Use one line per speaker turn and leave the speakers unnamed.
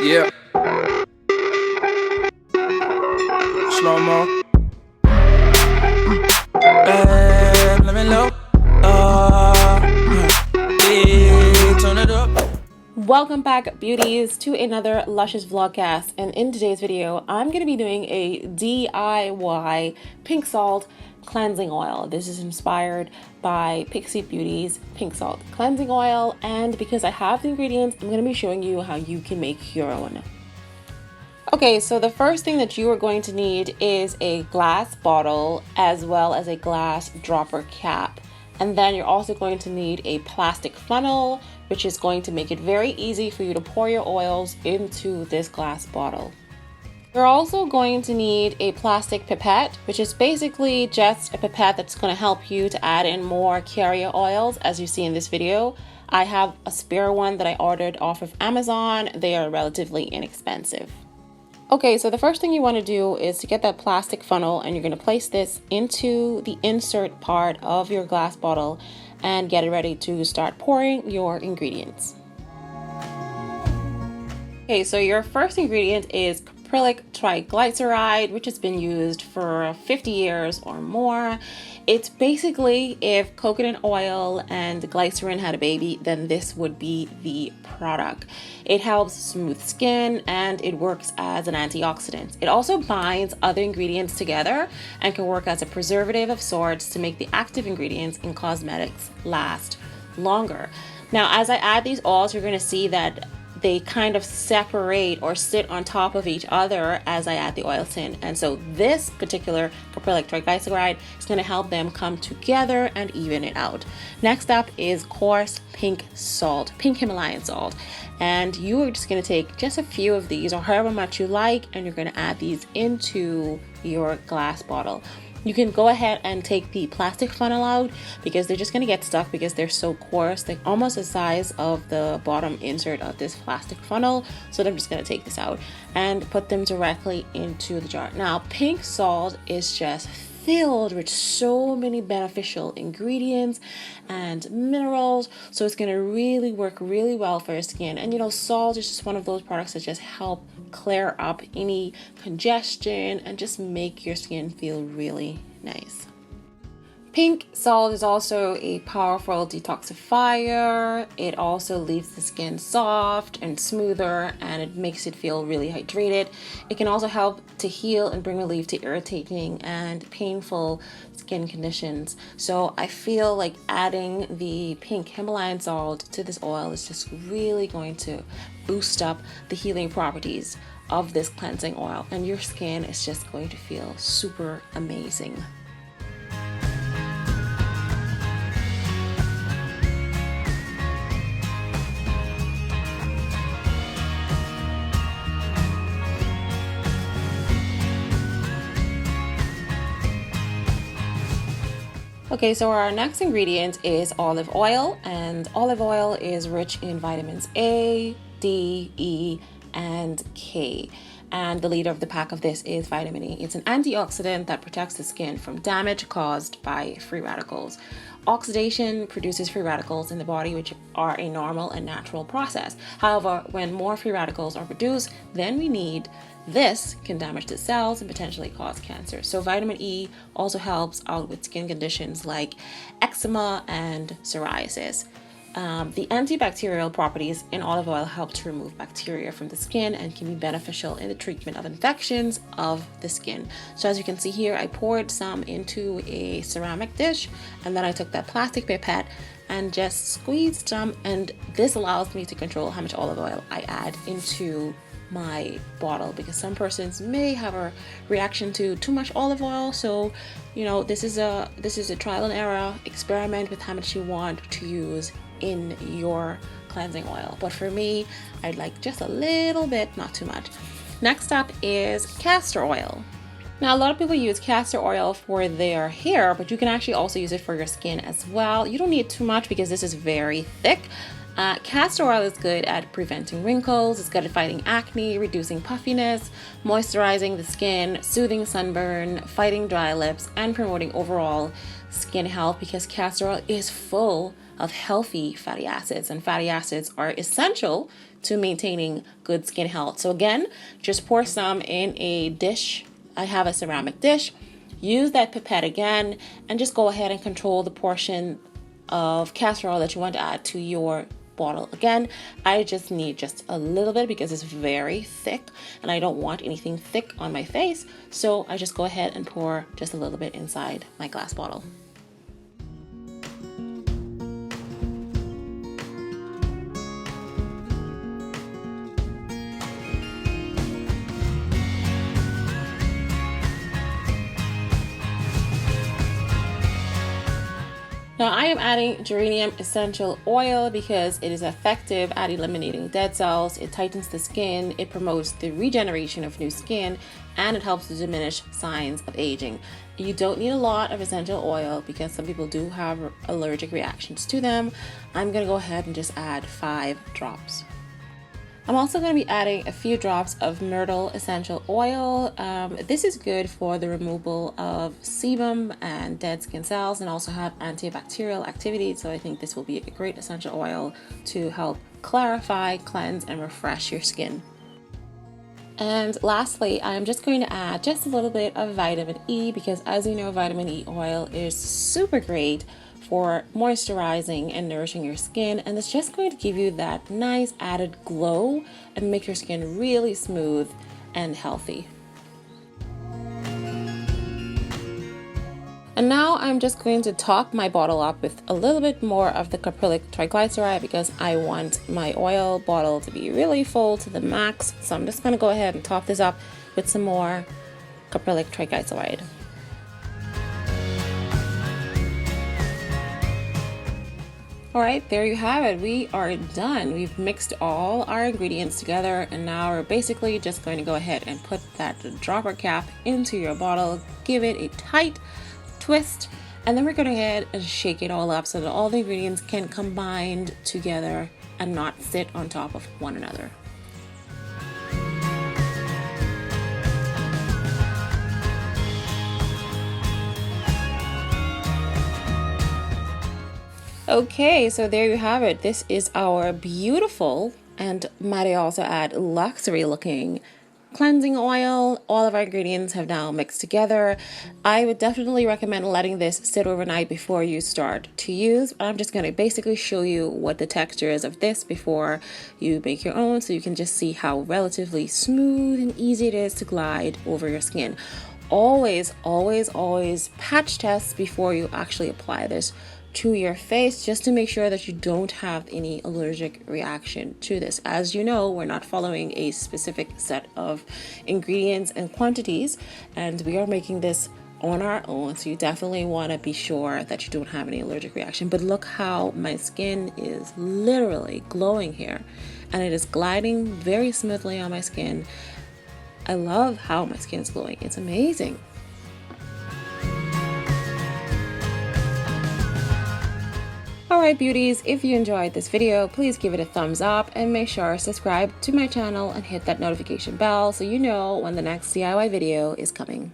Yeah. Slow mo. Let me know. Turn it up.
Welcome back, beauties, to another luscious vlogcast. And in today's video, I'm going to be doing a DIY pink salt cleansing oil. This is inspired by Pixi Beauty's pink salt cleansing oil, and because I have the ingredients, I'm going to be showing you how you can make your own. Okay, so the first thing that you are going to need is a glass bottle as well as a glass dropper cap. And then you're also going to need a plastic funnel, which is going to make it very easy for you to pour your oils into this glass bottle. You're also going to need a plastic pipette, which is basically just a pipette that's going to help you to add in more carrier oils, as you see in this video. I have a spare one that I ordered off of Amazon. They are relatively inexpensive. Okay, so the first thing you want to do is to get that plastic funnel, and you're going to place this into the insert part of your glass bottle and get it ready to start pouring your ingredients. Okay, so your first ingredient is Caprylic triglyceride, which has been used for 50 years or more. It's basically if coconut oil and glycerin had a baby, then this would be the product. It helps smooth skin and it works as an antioxidant. It also binds other ingredients together and can work as a preservative of sorts to make the active ingredients in cosmetics last longer. Now, as I add these oils, you're going to see that they kind of separate or sit on top of each other as I add the oils in. And so this particular Caprylic triglyceride is going to help them come together and even it out. Next up is coarse pink salt, pink Himalayan salt. And you are just going to take just a few of these or however much you like, and you're going to add these into your glass bottle. You can go ahead and take the plastic funnel out because they're just going to get stuck because they're so coarse. They're almost the size of the bottom insert of this plastic funnel. So I'm just going to take this out and put them directly into the jar. Now, pink salt is just filled with so many beneficial ingredients and minerals, so it's going to really work really well for your skin. And you know, salt is just one of those products that just help clear up any congestion and just make your skin feel really nice. Pink salt is also a powerful detoxifier. It also leaves the skin soft and smoother, and it makes it feel really hydrated. It can also help to heal and bring relief to irritating and painful skin conditions. So I feel like adding the pink Himalayan salt to this oil is just really going to boost up the healing properties of this cleansing oil, and your skin is just going to feel super amazing. Okay, so our next ingredient is olive oil, and olive oil is rich in vitamins A, D, E, and K. And the leader of the pack of this is vitamin E. It's an antioxidant that protects the skin from damage caused by free radicals. Oxidation produces free radicals in the body, which are a normal and natural process. However, when more free radicals are produced than we need, this can damage the cells and potentially cause cancer. So vitamin E also helps out with skin conditions like eczema and psoriasis. The antibacterial properties in olive oil help to remove bacteria from the skin and can be beneficial in the treatment of infections of the skin. So as you can see here, I poured some into a ceramic dish, and then I took that plastic pipette and just squeezed some, and this allows me to control how much olive oil I add into my bottle, because some persons may have a reaction to too much olive oil. So you know, this is a trial and error experiment with how much you want to use in your cleansing oil. But for me, I'd like just a little bit, not too much. Next up is castor oil. Now, a lot of people use castor oil for their hair, but you can actually also use it for your skin as well. You don't need too much because this is very thick. Castor oil is good at preventing wrinkles, it's good at fighting acne, reducing puffiness, moisturizing the skin, soothing sunburn, fighting dry lips, and promoting overall skin health, because castor oil is full of healthy fatty acids, and fatty acids are essential to maintaining good skin health. So again, just pour some in a dish. I have a ceramic dish. Use that pipette again and just go ahead and control the portion of castor oil that you want to add to your bottle. Again, I just need just a little bit because it's very thick and I don't want anything thick on my face. So I just go ahead and pour just a little bit inside my glass bottle. Now I am adding Geranium Essential Oil because it is effective at eliminating dead cells, it tightens the skin, it promotes the regeneration of new skin, and it helps to diminish signs of aging. You don't need a lot of essential oil because some people do have allergic reactions to them. I'm going to go ahead and just add 5 drops. I'm also going to be adding a few drops of Myrtle Essential Oil. This is good for the removal of sebum and dead skin cells and also have antibacterial activity. So I think this will be a great essential oil to help clarify, cleanse, and refresh your skin. And lastly, I'm just going to add just a little bit of vitamin E because as you know, vitamin E oil is super great for moisturizing and nourishing your skin, and it's just going to give you that nice added glow and make your skin really smooth and healthy. And now I'm just going to top my bottle up with a little bit more of the Caprylic triglyceride because I want my oil bottle to be really full to the max. So I'm just going to go ahead and top this up with some more Caprylic triglyceride. All right, there you have it. We are done. We've mixed all our ingredients together and now we're basically just going to go ahead and put that dropper cap into your bottle, give it a tight twist, and then we're going to go ahead and shake it all up so that all the ingredients can combine together and not sit on top of one another. Okay, so there you have it. This is our beautiful, and might I also add, luxury looking cleansing oil. All of our ingredients have now mixed together. I would definitely recommend letting this sit overnight before you start to use. I'm just going to basically show you what the texture is of this before you make your own so you can just see how relatively smooth and easy it is to glide over your skin. Always, always, always patch test before you actually apply this to your face just to make sure that you don't have any allergic reaction to this. As you know, we're not following a specific set of ingredients and quantities, and we are making this on our own, so you definitely want to be sure that you don't have any allergic reaction. But look how my skin is literally glowing here, and it is gliding very smoothly on my skin. I love how my skin is glowing. It's amazing. Alright beauties, if you enjoyed this video, please give it a thumbs up and make sure to subscribe to my channel and hit that notification bell so you know when the next DIY video is coming.